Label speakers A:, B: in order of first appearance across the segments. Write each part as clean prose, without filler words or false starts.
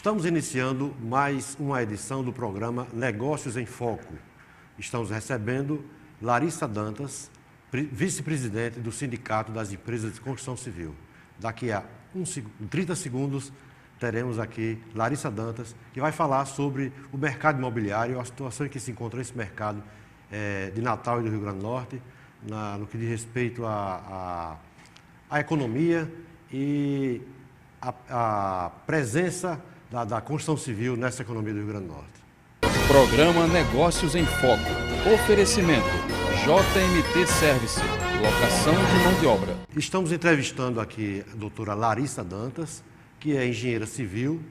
A: Estamos iniciando mais uma edição do programa Negócios em Foco. Estamos recebendo Larissa Dantas, vice-presidente do Sindicato das Empresas de Construção Civil. Daqui a 30 segundos teremos aqui Larissa Dantas, que vai falar sobre o mercado imobiliário, a situação em que se encontra esse mercado de Natal e do Rio Grande do Norte, no que diz respeito à economia e a presença da construção civil nessa economia do Rio Grande do Norte.
B: Programa Negócios em Foco. Oferecimento JMT Service, locação de mão de obra.
A: Estamos entrevistando aqui a doutora Larissa Dantas, que é engenheira civil,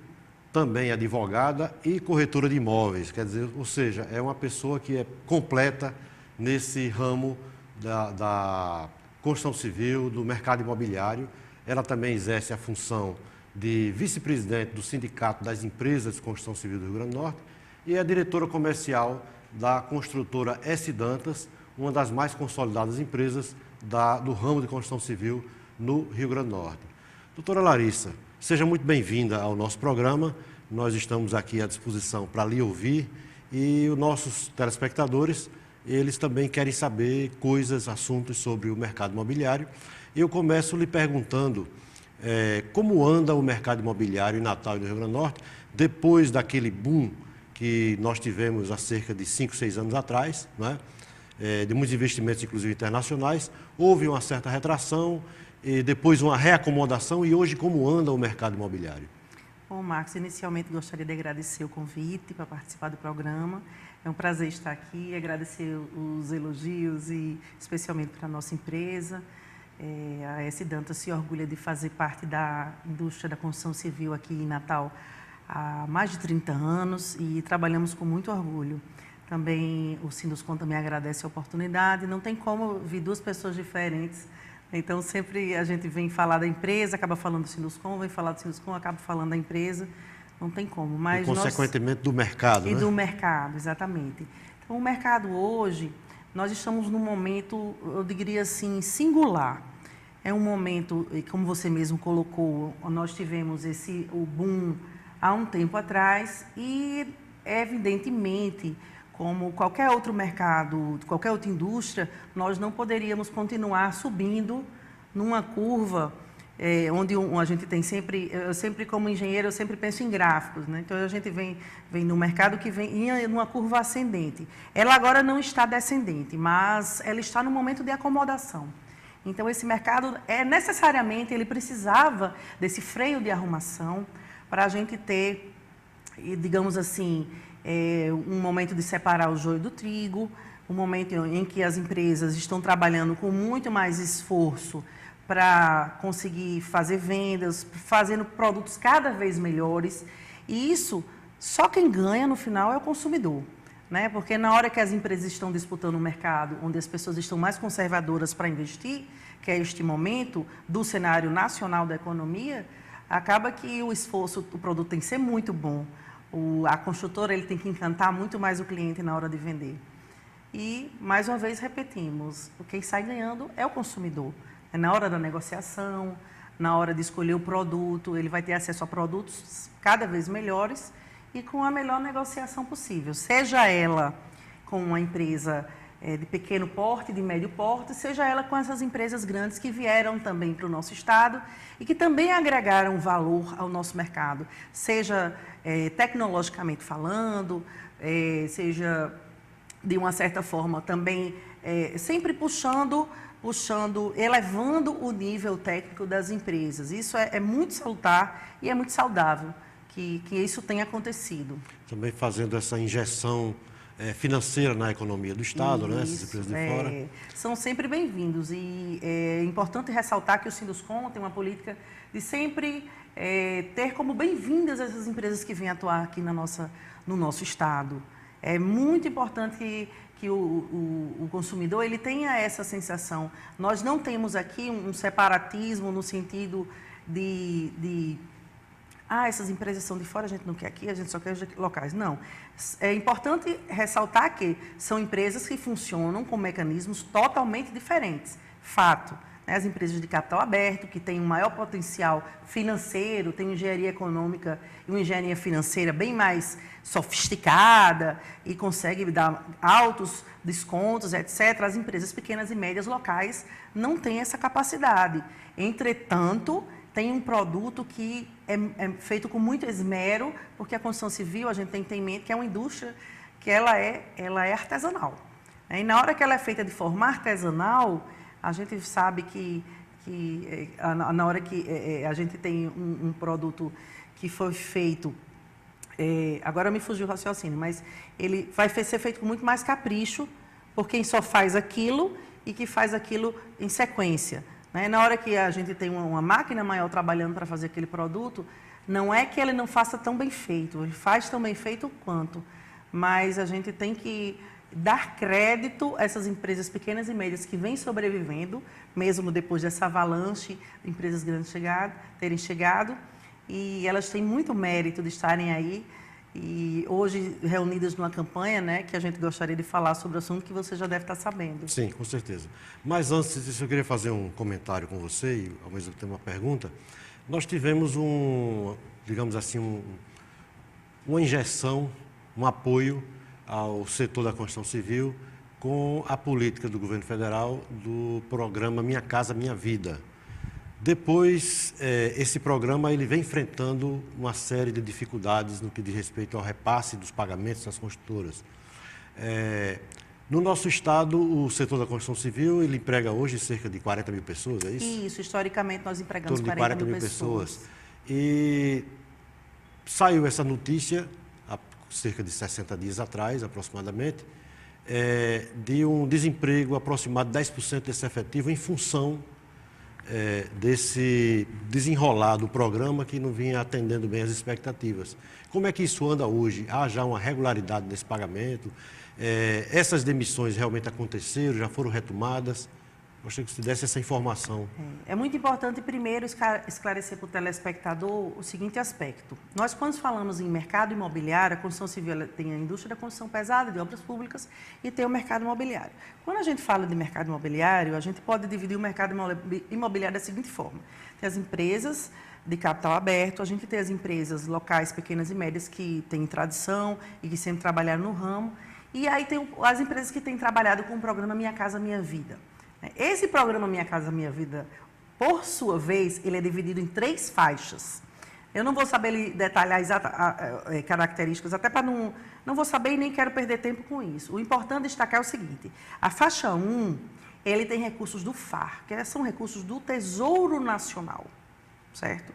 A: também advogada e corretora de imóveis. Quer dizer, ou seja, é uma pessoa que é completa nesse ramo da construção civil, do mercado imobiliário. Ela também exerce a função de vice-presidente do Sindicato das Empresas de Construção Civil do Rio Grande do Norte e é diretora comercial da construtora S. Dantas, uma das mais consolidadas empresas do ramo de construção civil no Rio Grande do Norte. Doutora Larissa, seja muito bem-vinda ao nosso programa. Nós estamos aqui à disposição para lhe ouvir e os nossos telespectadores, eles também querem saber coisas, assuntos sobre o mercado imobiliário. Eu começo lhe perguntando como anda o mercado imobiliário em Natal e no Rio Grande do Norte, depois daquele boom que nós tivemos há cerca de 5, 6 anos atrás, né? De muitos investimentos, inclusive internacionais, houve uma certa retração, e depois uma reacomodação, e hoje como anda o mercado imobiliário?
C: Bom, Marcos, inicialmente gostaria de agradecer o convite para participar do programa. É um prazer estar aqui, agradecer os elogios e especialmente para a nossa empresa. A S. Dantas se orgulha de fazer parte da indústria da construção civil aqui em Natal há mais de 30 anos e trabalhamos com muito orgulho. Também o Sinduscon também agradece a oportunidade. Não tem como vir duas pessoas diferentes. Então, sempre a gente vem falar da empresa, acaba falando do Sinduscon, vem falar do Sinduscon, acaba falando da empresa. Não tem como. Mas
A: e, consequentemente, do mercado,
C: e
A: né?
C: do mercado, exatamente. Então, o mercado hoje, nós estamos num momento, eu diria assim, singular. É um momento, como você mesmo colocou, nós tivemos o boom há um tempo atrás e, evidentemente, como qualquer outro mercado, qualquer outra indústria, nós não poderíamos continuar subindo numa curva onde a gente tem sempre, eu sempre como engenheiro, eu sempre penso em gráficos, né? Então a gente vem no mercado que vem numa curva ascendente. Ela agora não está descendente, mas ela está no momento de acomodação. Então esse mercado necessariamente ele precisava desse freio de arrumação para a gente ter, digamos assim, um momento de separar o joio do trigo, um momento em que as empresas estão trabalhando com muito mais esforço para conseguir fazer vendas, fazendo produtos cada vez melhores. E isso, só quem ganha no final é o consumidor, né? Porque na hora que as empresas estão disputando um mercado onde as pessoas estão mais conservadoras para investir, que é este momento do cenário nacional da economia, acaba que o esforço, o produto tem que ser muito bom. A construtora ele tem que encantar muito mais o cliente na hora de vender. E, mais uma vez, repetimos, quem sai ganhando é o consumidor. Na hora da negociação, na hora de escolher o produto, ele vai ter acesso a produtos cada vez melhores e com a melhor negociação possível. Seja ela com uma empresa de pequeno porte, de médio porte, seja ela com essas empresas grandes que vieram também para o nosso estado e que também agregaram valor ao nosso mercado, seja tecnologicamente falando, seja de uma certa forma também sempre elevando o nível técnico das empresas. Isso é muito salutar e é muito saudável que isso tenha acontecido.
A: Também fazendo essa injeção financeira na economia do Estado,
C: isso,
A: né? Essas empresas de fora.
C: São sempre bem-vindos e é importante ressaltar que o Sinduscon tem uma política de sempre ter como bem-vindas essas empresas que vêm atuar aqui no nosso Estado. É muito importante que o consumidor ele tenha essa sensação. Nós não temos aqui um separatismo no sentido de essas empresas são de fora, a gente não quer aqui, a gente só quer os locais. Não. É importante ressaltar que são empresas que funcionam com mecanismos totalmente diferentes. Fato. né? As empresas de capital aberto, que têm um maior potencial financeiro, têm engenharia econômica e uma engenharia financeira bem mais sofisticada e conseguem dar altos descontos, etc. As empresas pequenas e médias locais não têm essa capacidade. Entretanto, tem um produto que é feito com muito esmero, porque a construção civil, a gente tem que ter em mente que é uma indústria que ela é artesanal. E na hora que ela é feita de forma artesanal, a gente sabe que na hora que a gente tem um produto que foi feito, agora me fugiu o raciocínio, mas ele vai ser feito com muito mais capricho por quem só faz aquilo e que faz aquilo em sequência. Né? Na hora que a gente tem uma máquina maior trabalhando para fazer aquele produto, não é que ele não faça tão bem feito, ele faz tão bem feito quanto, mas a gente tem que dar crédito a essas empresas pequenas e médias que vêm sobrevivendo, mesmo depois dessa avalanche de empresas grandes terem chegado, e elas têm muito mérito de estarem aí, e hoje reunidas numa campanha, né, que a gente gostaria de falar sobre o assunto que você já deve estar sabendo.
A: Sim, com certeza. Mas antes disso, eu queria fazer um comentário com você e, ao mesmo tempo, uma pergunta. Nós tivemos digamos assim, uma injeção, um apoio ao setor da construção civil com a política do governo federal do programa Minha Casa Minha Vida. Depois, esse programa ele vem enfrentando uma série de dificuldades no que diz respeito ao repasse dos pagamentos das construtoras. No nosso estado, o setor da construção civil ele emprega hoje cerca de 40 mil pessoas, é isso?
C: Isso, historicamente nós empregamos
A: 40 mil pessoas. E saiu essa notícia há cerca de 60 dias atrás, aproximadamente, de um desemprego aproximado de 10% desse efetivo em função desse desenrolar do programa que não vinha atendendo bem as expectativas. Como é que isso anda hoje? Há já uma regularidade nesse pagamento? Essas demissões realmente aconteceram, já foram retomadas? Gostaria que você desse essa informação.
C: É muito importante, primeiro, esclarecer para o telespectador o seguinte aspecto. Nós, quando falamos em mercado imobiliário, a construção civil tem a indústria da construção pesada, de obras públicas, e tem o mercado imobiliário. Quando a gente fala de mercado imobiliário, a gente pode dividir o mercado imobiliário da seguinte forma. Tem as empresas de capital aberto, a gente tem as empresas locais, pequenas e médias, que têm tradição e que sempre trabalharam no ramo, e aí tem as empresas que têm trabalhado com o programa Minha Casa Minha Vida. Esse programa Minha Casa Minha Vida, por sua vez, ele é dividido em 3 faixas. Eu não vou saber detalhar características, até para não vou saber e nem quero perder tempo com isso. O importante destacar é o seguinte, a faixa 1, ele tem recursos do FAR, que são recursos do Tesouro Nacional, certo?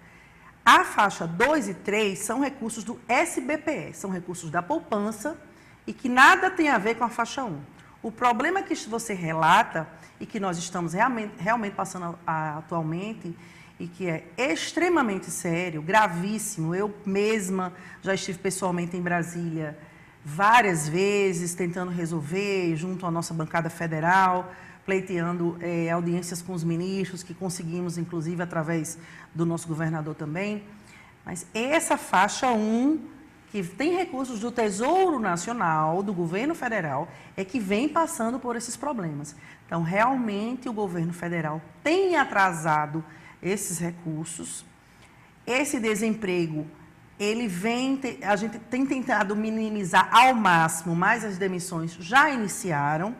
C: A faixa 2 e 3 são recursos do SBPE, são recursos da poupança e que nada tem a ver com a faixa 1. O problema que você relata e que nós estamos realmente passando atualmente e que é extremamente sério, gravíssimo. Eu mesma já estive pessoalmente em Brasília várias vezes tentando resolver junto à nossa bancada federal, pleiteando audiências com os ministros, que conseguimos, inclusive, através do nosso governador também. Mas essa faixa 1, que tem recursos do Tesouro Nacional, do governo federal, é que vem passando por esses problemas. Então, realmente, o governo federal tem atrasado esses recursos. Esse desemprego, a gente tem tentado minimizar ao máximo, mas as demissões já iniciaram.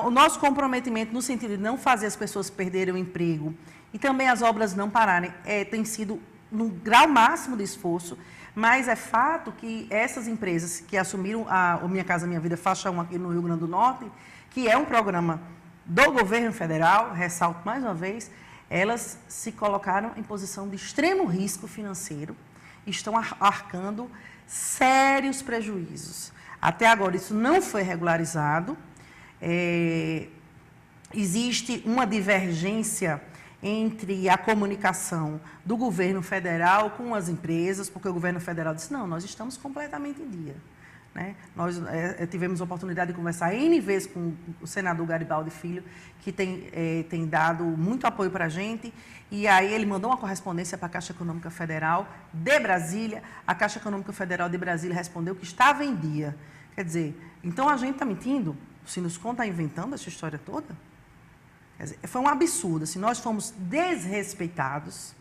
C: O nosso comprometimento no sentido de não fazer as pessoas perderem o emprego e também as obras não pararem, tem sido no grau máximo de esforço. Mas é fato que essas empresas que assumiram o Minha Casa Minha Vida faixa 1 aqui no Rio Grande do Norte, que é um programa do governo federal, ressalto mais uma vez, elas se colocaram em posição de extremo risco financeiro e estão arcando sérios prejuízos. Até agora isso não foi regularizado, existe uma divergência entre a comunicação do governo federal com as empresas, porque o governo federal disse, não, nós estamos completamente em dia. Né? Nós tivemos a oportunidade de conversar N vezes com o senador Garibaldi Filho, que tem dado muito apoio para a gente, e aí ele mandou uma correspondência para a Caixa Econômica Federal de Brasília, a Caixa Econômica Federal de Brasília respondeu que estava em dia. Quer dizer, então a gente está mentindo? O Sinuscom está inventando essa história toda? Quer dizer, foi um absurdo. Assim, nós fomos desrespeitados,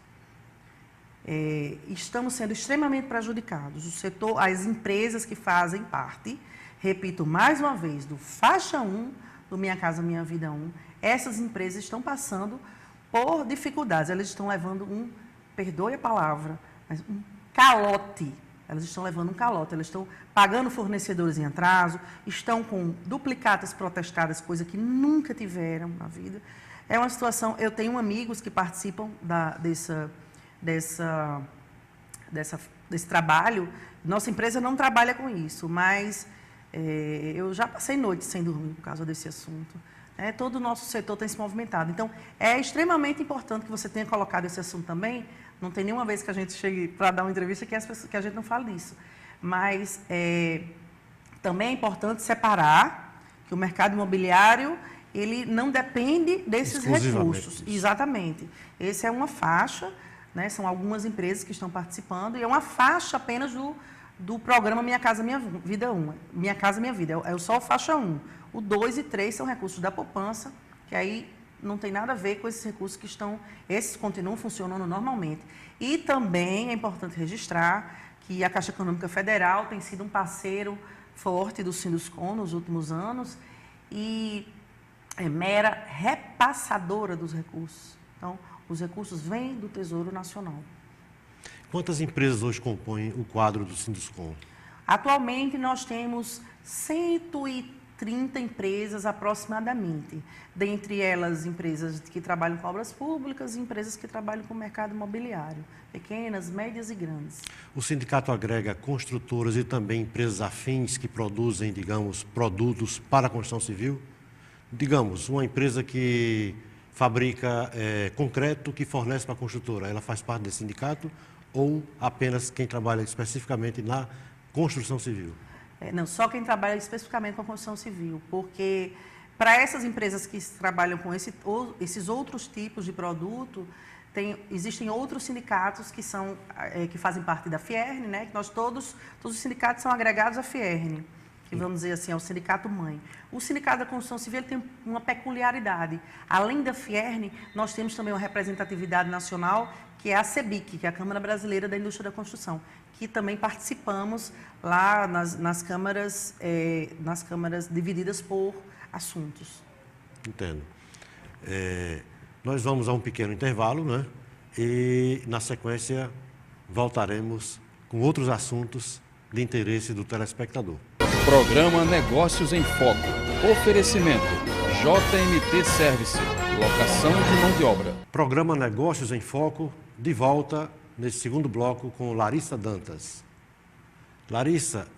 C: estamos sendo extremamente prejudicados. O setor, as empresas que fazem parte, repito mais uma vez, do faixa 1, do Minha Casa Minha Vida 1, essas empresas estão passando por dificuldades. Elas estão levando perdoe a palavra, mas um calote. Elas estão levando um calote, elas estão pagando fornecedores em atraso, estão com duplicatas protestadas, coisa que nunca tiveram na vida. É uma situação... Eu tenho amigos que participam desse trabalho. Nossa empresa não trabalha com isso, mas eu já passei noites sem dormir por causa desse assunto. Todo o nosso setor tem se movimentado. Então, é extremamente importante que você tenha colocado esse assunto também. Não tem nenhuma vez que a gente chegue para dar uma entrevista que a gente não fale disso. Mas também é importante separar que o mercado imobiliário ele não depende desses recursos. Exatamente. Essa é uma faixa, né? São algumas empresas que estão participando, e é uma faixa apenas do programa Minha Casa Minha Vida 1. Minha Casa Minha Vida, é só a faixa 1. O 2 e 3 são recursos da poupança, que aí não tem nada a ver com esses recursos que esses continuam funcionando normalmente. E também é importante registrar que a Caixa Econômica Federal tem sido um parceiro forte do Sinduscon nos últimos anos e é mera repassadora dos recursos. Então, os recursos vêm do Tesouro Nacional.
A: Quantas empresas hoje compõem o quadro do Sinduscon?
C: Atualmente, nós temos 130 empresas aproximadamente. Dentre elas, empresas que trabalham com obras públicas e empresas que trabalham com o mercado imobiliário. Pequenas, médias e grandes.
A: O sindicato agrega construtoras e também empresas afins que produzem, digamos, produtos para a construção civil? Digamos, uma empresa que fabrica concreto que fornece para a construtora, ela faz parte desse sindicato ou apenas quem trabalha especificamente na construção civil?
C: Não, só quem trabalha especificamente com a construção civil, porque para essas empresas que trabalham com esses outros tipos de produto, existem outros sindicatos que fazem parte da Fierne, né? Que todos os sindicatos são agregados à Fierne, que vamos dizer assim, é o sindicato mãe. O sindicato da construção civil tem uma peculiaridade. Além da Fierne, nós temos também uma representatividade nacional, que é a CEBIC, que é a Câmara Brasileira da Indústria da Construção, que também participamos lá nas câmaras divididas por assuntos.
A: Entendo. Nós vamos a um pequeno intervalo, né? E, na sequência, voltaremos com outros assuntos de interesse do telespectador.
B: Programa Negócios em Foco. Oferecimento JMT Service. Locação de mão de obra.
A: Programa Negócios em Foco, de volta nesse segundo bloco com Larissa Dantas. Larissa,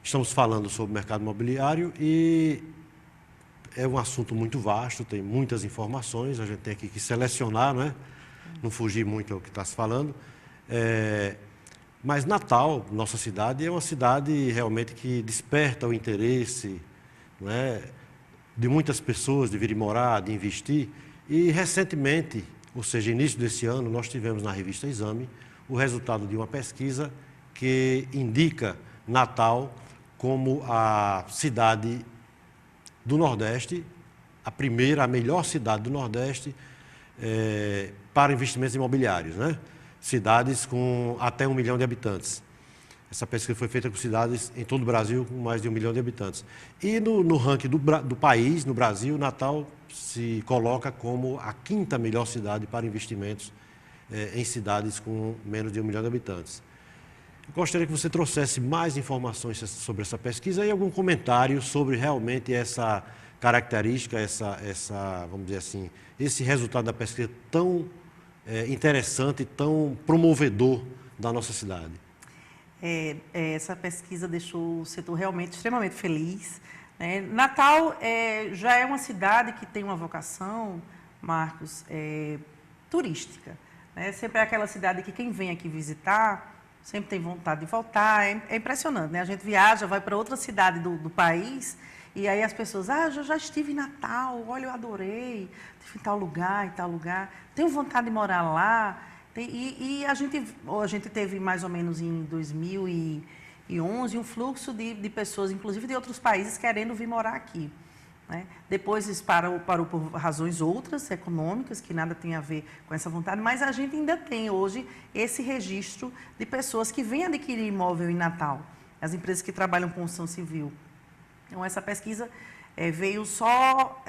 A: estamos falando sobre o mercado imobiliário e é um assunto muito vasto, tem muitas informações, a gente tem aqui que selecionar, né? Não fugir muito ao que está se falando. Mas Natal, nossa cidade, é uma cidade realmente que desperta o interesse, não é, de muitas pessoas de virem morar, de investir. E recentemente, ou seja, início desse ano, nós tivemos na revista Exame o resultado de uma pesquisa que indica Natal como a cidade do Nordeste, a melhor cidade do Nordeste para investimentos imobiliários, né? Cidades com até 1 milhão de habitantes. Essa pesquisa foi feita com cidades em todo o Brasil com mais de 1 milhão de habitantes. E no ranking do país, no Brasil, Natal se coloca como a 5ª melhor cidade para investimentos em cidades com menos de 1 milhão de habitantes. Eu gostaria que você trouxesse mais informações sobre essa pesquisa e algum comentário sobre realmente essa característica, vamos dizer assim, esse resultado da pesquisa tão interessante e tão promovedor da nossa cidade.
C: Essa pesquisa deixou o setor realmente extremamente feliz. Natal já é uma cidade que tem uma vocação, Marcos, turística. Sempre é aquela cidade que quem vem aqui visitar sempre tem vontade de voltar. É impressionante, né? A gente viaja, vai para outra cidade do país e aí as pessoas, eu já estive em Natal, olha, eu adorei, estive em tal lugar, tenho vontade de morar lá. E a gente teve mais ou menos em 2011 um fluxo de pessoas, inclusive de outros países, querendo vir morar aqui. né? Depois isso parou por razões outras, econômicas, que nada tem a ver com essa vontade, mas a gente ainda tem hoje esse registro de pessoas que vêm adquirir imóvel em Natal, as empresas que trabalham com construção civil. Então, essa pesquisa veio só,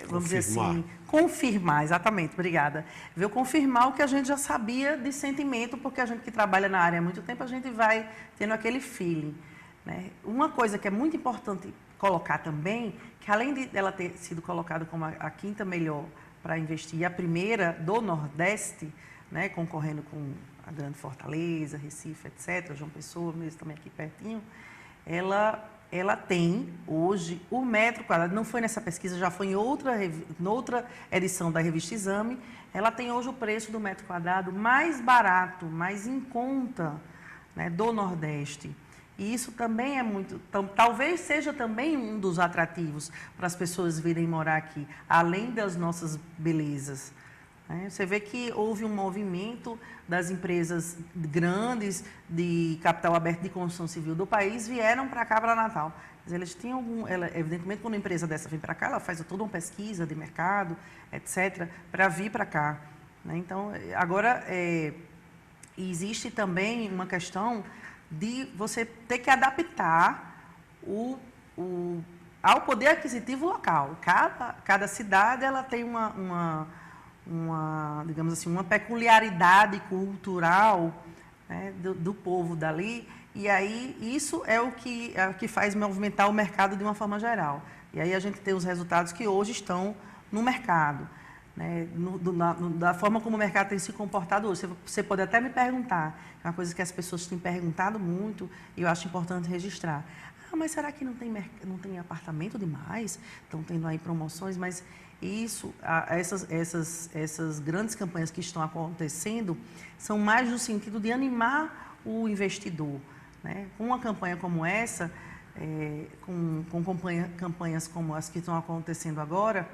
C: vamos dizer assim, confirmar, exatamente, obrigada. Veio confirmar o que a gente já sabia de sentimento, porque a gente que trabalha na área há muito tempo, a gente vai tendo aquele feeling, né? Uma coisa que é muito importante colocar também, que além de ela ter sido colocada como a quinta melhor para investir, e a primeira do Nordeste, né, concorrendo com a Grande Fortaleza, Recife, etc., João Pessoa, mesmo também aqui pertinho, ela tem hoje o metro quadrado, não foi nessa pesquisa, já foi em outra edição da revista Exame, ela tem hoje o preço do metro quadrado mais barato, mais em conta, né, do Nordeste. E isso também é muito, talvez seja também um dos atrativos para as pessoas virem morar aqui, além das nossas belezas. Você vê que houve um movimento das empresas grandes de capital aberto de construção civil do país vieram para cá, para Natal. Eles tinham evidentemente, quando uma empresa dessa vem para cá, ela faz toda uma pesquisa de mercado, etc., para vir para cá. Então, agora, existe também uma questão de você ter que adaptar ao poder aquisitivo local. Cada cidade ela tem digamos assim, uma peculiaridade cultural, né, do povo dali, e aí isso é o que faz movimentar o mercado de uma forma geral. E aí a gente tem os resultados que hoje estão no mercado, né, da forma como o mercado tem se comportado hoje. Você pode até me perguntar, é uma coisa que as pessoas têm perguntado muito e eu acho importante registrar. Mas será que não tem apartamento demais? Estão tendo aí promoções, mas essas grandes campanhas que estão acontecendo são mais no sentido de animar o investidor, né? Com uma campanha como essa, com campanhas como as que estão acontecendo agora,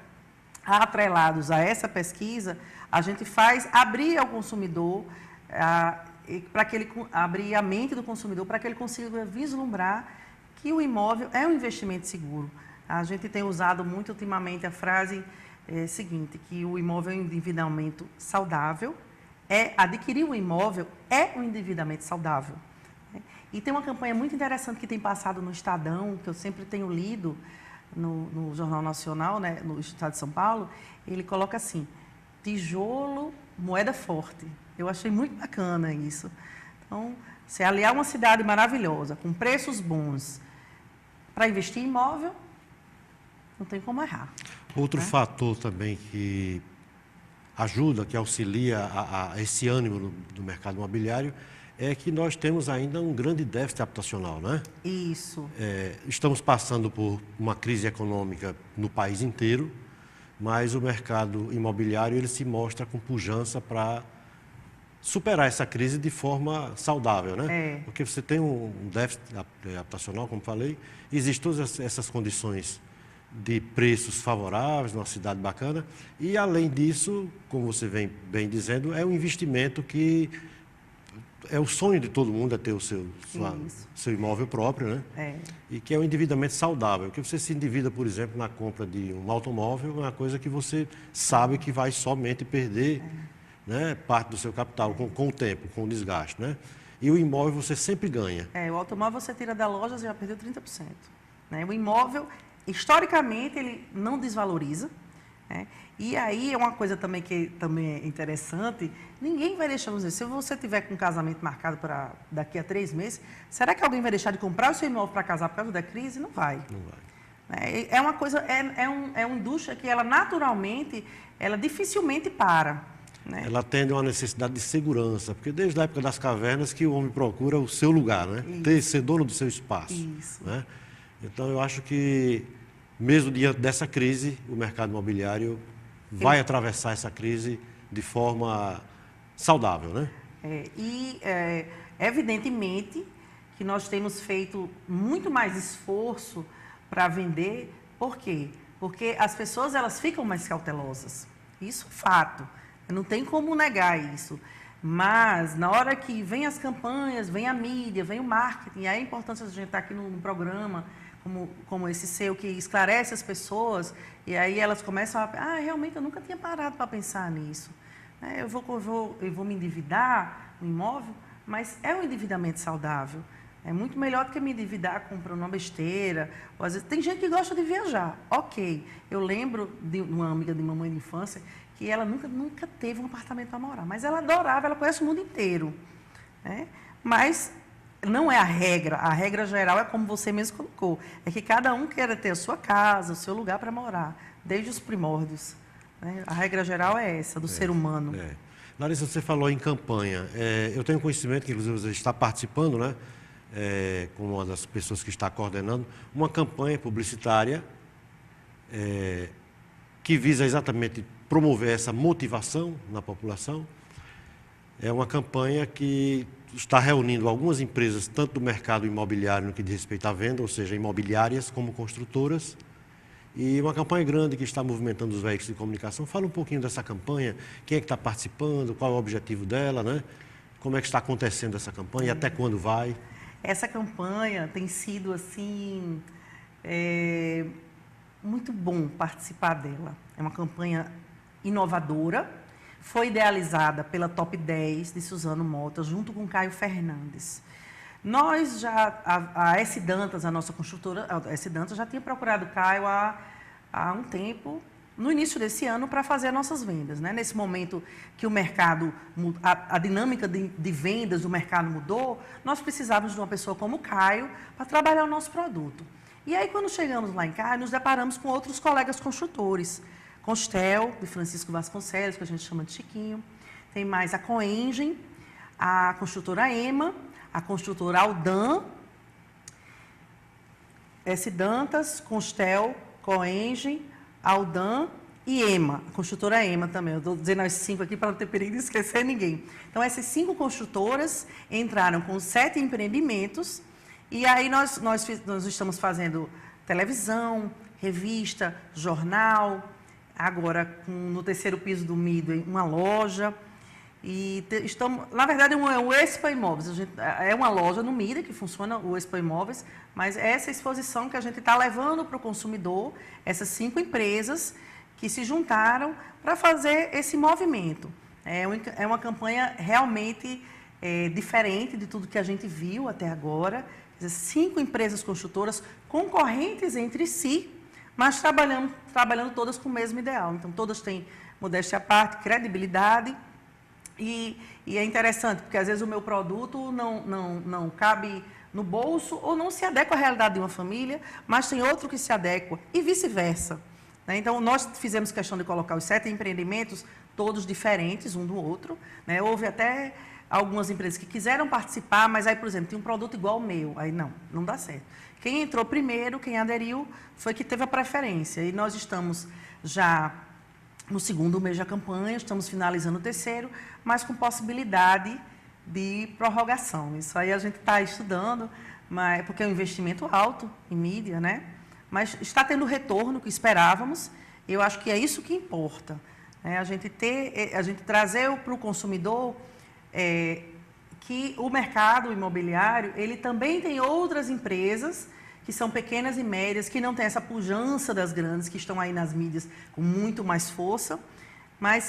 C: atrelados a essa pesquisa, a gente faz abrir ao consumidor, abrir a mente do consumidor para que ele consiga vislumbrar que o imóvel é um investimento seguro. A gente tem usado muito ultimamente a frase seguinte, que o imóvel é um endividamento saudável, adquirir o imóvel é um endividamento saudável. E tem uma campanha muito interessante que tem passado no Estadão, que eu sempre tenho lido no Jornal Nacional, né, no Estado de São Paulo, ele coloca assim, tijolo, moeda forte. Eu achei muito bacana isso. Então, se aliar uma cidade maravilhosa, com preços bons, para investir em imóvel, não tem como errar.
A: Outro fator também que ajuda, que auxilia a esse ânimo do mercado imobiliário, é que nós temos ainda um grande déficit habitacional, né?
C: Isso.
A: Estamos passando por uma crise econômica no país inteiro, mas o mercado imobiliário ele se mostra com pujança para superar essa crise de forma saudável, né? Porque você tem um déficit habitacional, como falei, existem todas essas condições de preços favoráveis, numa cidade bacana, e além disso, como você vem bem dizendo, é um investimento que é o sonho de todo mundo, é ter o seu imóvel próprio, né? E que é um endividamento saudável, que você se endivida, por exemplo, na compra de um automóvel, é uma coisa que você sabe que vai somente perder, né, parte do seu capital com o tempo, com o desgaste, né? E o imóvel você sempre ganha.
C: O automóvel você tira da loja, já perdeu 30%. Né? O imóvel, historicamente, ele não desvaloriza, né? E aí é uma coisa também que também é interessante, ninguém vai deixar, vamos dizer, se você tiver com um casamento marcado para daqui a 3 meses, será que alguém vai deixar de comprar o seu imóvel para casar por causa da crise? Não vai.
A: Não vai.
C: É uma coisa, uma indústria que ela naturalmente, ela dificilmente para. Né?
A: Ela atende a uma necessidade de segurança, porque desde a época das cavernas que o homem procura o seu lugar, né? Ser dono do seu espaço.
C: Isso.
A: Né? Então, eu acho que, mesmo diante dessa crise, o mercado imobiliário vai atravessar essa crise de forma saudável, né?
C: Evidentemente que nós temos feito muito mais esforço para vender. Por quê? Porque as pessoas elas ficam mais cautelosas. Isso é fato. Não tem como negar isso. Mas, na hora que vem as campanhas, vem a mídia, vem o marketing, e aí a importância de a gente estar aqui no programa, como esse seu, que esclarece as pessoas, e aí elas começam a... realmente, eu nunca tinha parado para pensar nisso. Eu vou me endividar no imóvel, mas é um endividamento saudável. É muito melhor do que me endividar comprando uma besteira. Ou, às vezes, tem gente que gosta de viajar. Ok. Eu lembro de uma amiga de mamãe de infância que ela nunca teve um apartamento para morar. Mas ela adorava, ela conhece o mundo inteiro. Né? Mas não é a regra. A regra geral é como você mesmo colocou. É que cada um quer ter a sua casa, o seu lugar para morar, desde os primórdios. Né? A regra geral é essa, do ser humano.
A: Larissa, você falou em campanha. Eu tenho conhecimento que, inclusive, você está participando, né? Como uma das pessoas que está coordenando, uma campanha publicitária que visa exatamente promover essa motivação na população. É uma campanha que está reunindo algumas empresas, tanto do mercado imobiliário no que diz respeito à venda, ou seja, imobiliárias como construtoras, e uma campanha grande que está movimentando os veículos de comunicação. Fala um pouquinho dessa campanha, quem é que está participando, qual é o objetivo dela, né? Como é que está acontecendo essa campanha e até quando vai?
C: Essa campanha tem sido, assim, muito bom participar dela. É uma campanha inovadora, foi idealizada pela Top 10 de Suzano Mota, junto com Caio Fernandes. Nós já, a S. Dantas, a nossa construtora, a S. Dantas já tinha procurado Caio há um tempo, no início desse ano, para fazer as nossas vendas. Né? Nesse momento que o mercado, a dinâmica de vendas do mercado mudou, nós precisávamos de uma pessoa como o Caio para trabalhar o nosso produto. E aí, quando chegamos lá em Caio, nos deparamos com outros colegas construtores. Constel, de Francisco Vasconcelos, que a gente chama de Chiquinho. Tem mais a Coengen, a construtora EMA, a construtora Aldan, S. Dantas, Constel, Coengen, Aldan e EMA, a construtora EMA também. Eu estou dizendo as 5 aqui para não ter perigo de esquecer ninguém. Então, essas 5 construtoras entraram com 7 empreendimentos e aí nós estamos fazendo televisão, revista, jornal, agora no terceiro piso do Midway, uma loja. E na verdade, é o Expo Imóveis. É uma loja no Midway que funciona, o Expo Imóveis, mas é essa exposição que a gente está levando para o consumidor, essas 5 empresas que se juntaram para fazer esse movimento. É uma campanha realmente diferente de tudo que a gente viu até agora. 5 empresas construtoras concorrentes entre si, mas trabalhando todas com o mesmo ideal. Então, todas têm, modéstia à parte, credibilidade. E é interessante, porque às vezes o meu produto não cabe no bolso ou não se adequa à realidade de uma família, mas tem outro que se adequa, e vice-versa. Né? Então, nós fizemos questão de colocar os 7 empreendimentos, todos diferentes um do outro. Né? Houve até algumas empresas que quiseram participar, mas aí, por exemplo, tem um produto igual ao meu, aí não dá certo. Quem entrou primeiro, quem aderiu, foi que teve a preferência. E nós estamos já no segundo mês da campanha, estamos finalizando o terceiro, mas com possibilidade de prorrogação. Isso aí a gente está estudando, porque é um investimento alto em mídia, né? Mas está tendo o retorno que esperávamos. Eu acho que é isso que importa. Né? A gente trazer para o consumidor que o mercado imobiliário, ele também tem outras empresas que são pequenas e médias, que não têm essa pujança das grandes, que estão aí nas mídias com muito mais força,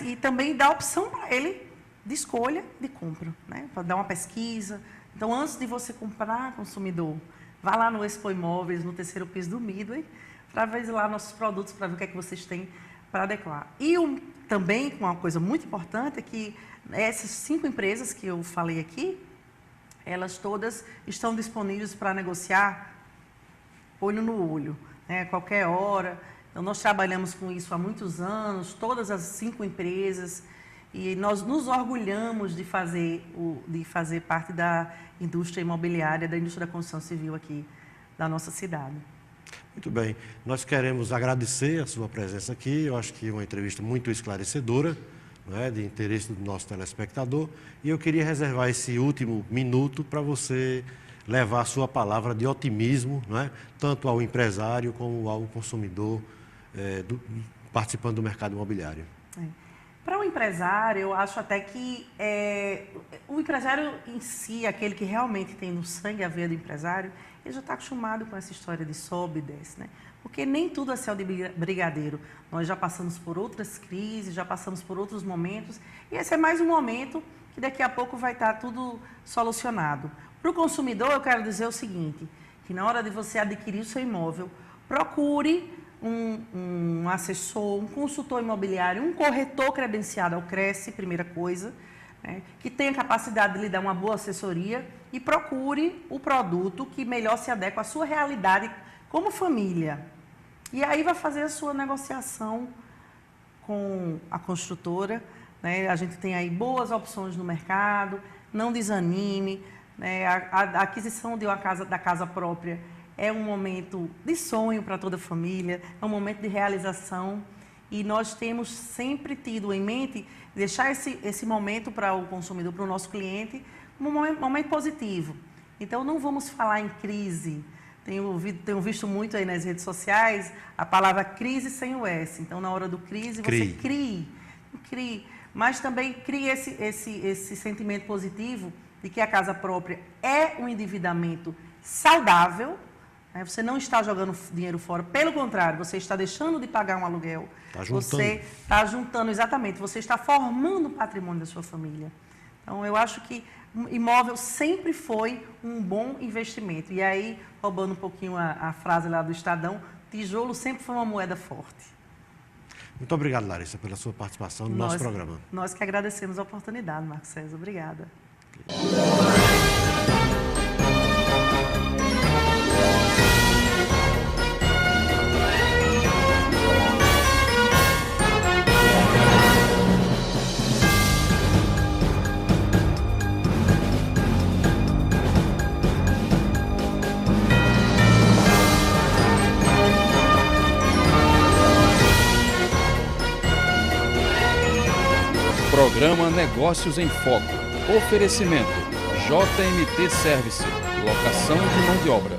C: e também dá opção para ele de escolha de compra, né? Para dar uma pesquisa. Então, antes de você comprar, consumidor, vá lá no Expo Imóveis, no terceiro piso do Midway, para ver lá nossos produtos, para ver o que é que vocês têm para adequar. E também, uma coisa muito importante, é que essas 5 empresas que eu falei aqui, elas todas estão disponíveis para negociar olho no olho, né? Qualquer hora. Então, nós trabalhamos com isso há muitos anos, todas as 5 empresas, e nós nos orgulhamos de fazer parte da indústria imobiliária, da indústria da construção civil aqui da nossa cidade.
A: Muito bem. Nós queremos agradecer a sua presença aqui. Eu acho que é uma entrevista muito esclarecedora, né, de interesse do nosso telespectador. E eu queria reservar esse último minuto para você levar a sua palavra de otimismo, né, tanto ao empresário como ao consumidor participando do mercado imobiliário.
C: Para o empresário, eu acho até que o empresário em si, aquele que realmente tem no sangue a veia do empresário, ele já está acostumado com essa história de sobe e desce, né? Porque nem tudo é céu de brigadeiro. Nós já passamos por outras crises, já passamos por outros momentos, e esse é mais um momento que daqui a pouco vai estar tudo solucionado. Para o consumidor, eu quero dizer o seguinte, que na hora de você adquirir o seu imóvel, procure um assessor, um consultor imobiliário, um corretor credenciado ao Cresce, primeira coisa, né, que tenha capacidade de lhe dar uma boa assessoria e procure o produto que melhor se adequa à sua realidade como família. E aí vai fazer a sua negociação com a construtora, né? A gente tem aí boas opções no mercado, não desanime, né? A aquisição de da casa própria é um momento de sonho para toda a família, é um momento de realização e nós temos sempre tido em mente deixar esse momento para o consumidor, para o nosso cliente, um momento positivo. Então, não vamos falar em crise. Tenho visto muito aí nas redes sociais a palavra crise sem o S. Então, na hora do crise, você crie. Mas também crie esse sentimento positivo de que a casa própria é um endividamento saudável. Você não está jogando dinheiro fora, pelo contrário, você está deixando de pagar um aluguel. Você está juntando, exatamente, você está formando o patrimônio da sua família. Então, eu acho que imóvel sempre foi um bom investimento. E aí, roubando um pouquinho a frase lá do Estadão, tijolo sempre foi uma moeda forte.
A: Muito obrigado, Larissa, pela sua participação no nosso programa.
C: Nós que agradecemos a oportunidade, Marcos César. Obrigada.
B: Programa Negócios em Foco. Oferecimento: JMT Service. Locação de mão de obra.